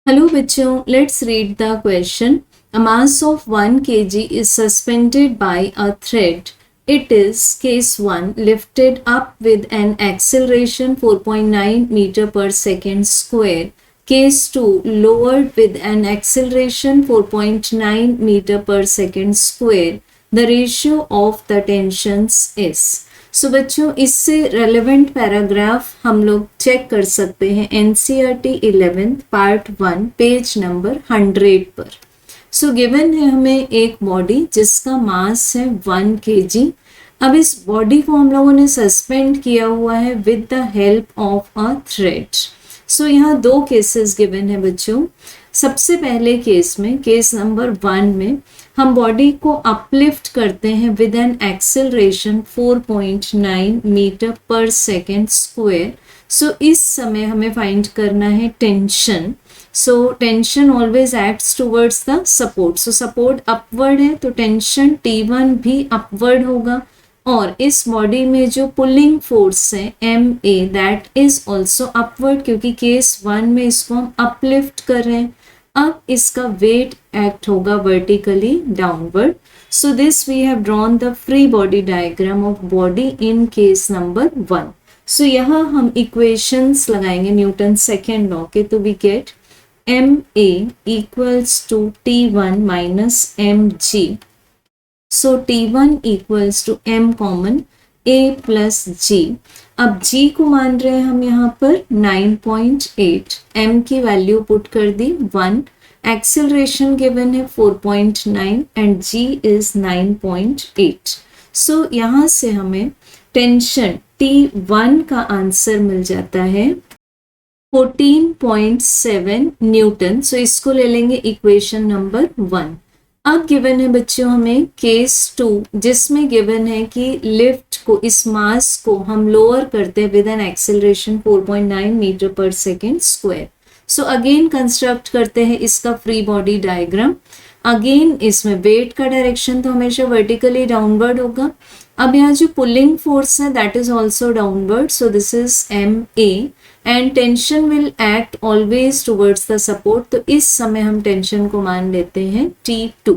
Hello bachcho, let's read the question. A mass of 1 kg is suspended by a thread. It is case 1 lifted up with an acceleration 4.9 meter per second square. Case 2 lowered with an acceleration 4.9 meter per second square. The ratio of the tensions is. सो बच्चों इससे relevant paragraph हम लोग check कर सकते हैं NCERT 11th part 1 page number 100 पर। So given है हमें एक बॉडी जिसका मास है 1 kg। अब इस बॉडी को हम लोगों ने सस्पेंड किया हुआ है with the help of a thread. So यहाँ दो केसेस गिवन है बच्चों। सबसे पहले केस में, केस नंबर 1 में हम बॉडी को अपलिफ्ट करते हैं विद एन एक्सेलरेशन 4.9 मीटर पर सेकेंड स्क्वायर। सो इस समय हमें फाइंड करना है tension. So tension always acts towards the support. So support upward है तो टेंशन T1 भी अपवर्ड होगा, और इस बॉडी में जो पुलिंग फोर्स है MA that is also upward, क्योंकि केस 1 में इसको हम अपलिफ्ट कर रहे हैं। अब इसका वेट एक्ट होगा vertically downward. So this we have drawn the free body diagram of body in case number 1। So यहाँ हम इक्वेशंस लगाएंगे न्यूटन सेकेंड लॉ के। तो we get MA equals to T1 minus mg। So T1 equals to m common A plus G। अब G को मान रहे हैं हम यहाँ पर 9.8, m की वैल्यू पुट कर दी 1, एक्सेलरेशन गिवन है 4.9 एंड G इज 9.8। सो यहाँ से हमें टेंशन T1 का आंसर मिल जाता है 14.7 न्यूटन। सो इसको ले लेंगे इक्वेशन नंबर 1। अब गिवन है बच्चों हमें केस 2, जिसमें गिवन है कि लिफ्ट को, इस मास को हम लोअर करते हैं विद एन एक्सेलरेशन 4.9 मीटर पर second square. So again construct करते हैं इसका फ्री बॉडी डायग्राम। अगेन इसमें वेट का डायरेक्शन तो हमेशा वर्टिकली डाउनवर्ड होगा। अब यहाँ जो पुलिंग फोर्स है that is also downward. So this is MA and tension will act always towards the support. तो इस समय हम टेंशन को मान लेते हैं T2।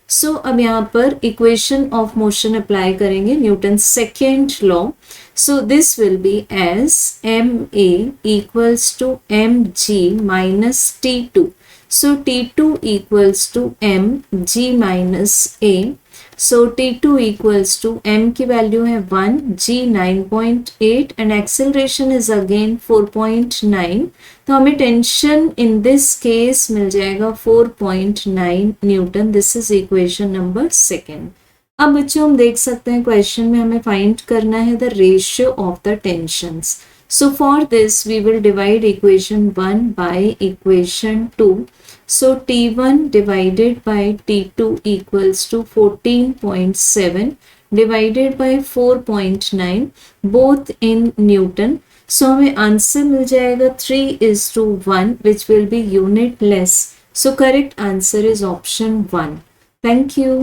सो अब यहाँ पर इक्वेशन ऑफ मोशन अप्लाई करेंगे, Newton second law. So this will be as MA equals to mg minus T2। So T2 equals to mg minus A. So T2 equals to m की value है 1, g 9.8 and acceleration is again 4.9. तो हमें tension in this case मिल जाएगा 4.9 Newton. This is equation number 2। अब बच्चों हम देख सकते हैं क्वेश्चन में हमें फाइंड करना है the ratio of the tensions. So for this we will divide equation 1 by equation 2. So T1 divided by T2 equals to 14.7 divided by 4.9, both in Newton. So हमें आंसर मिल जाएगा 3:1 which will be unitless. So correct answer is option 1. Thank you.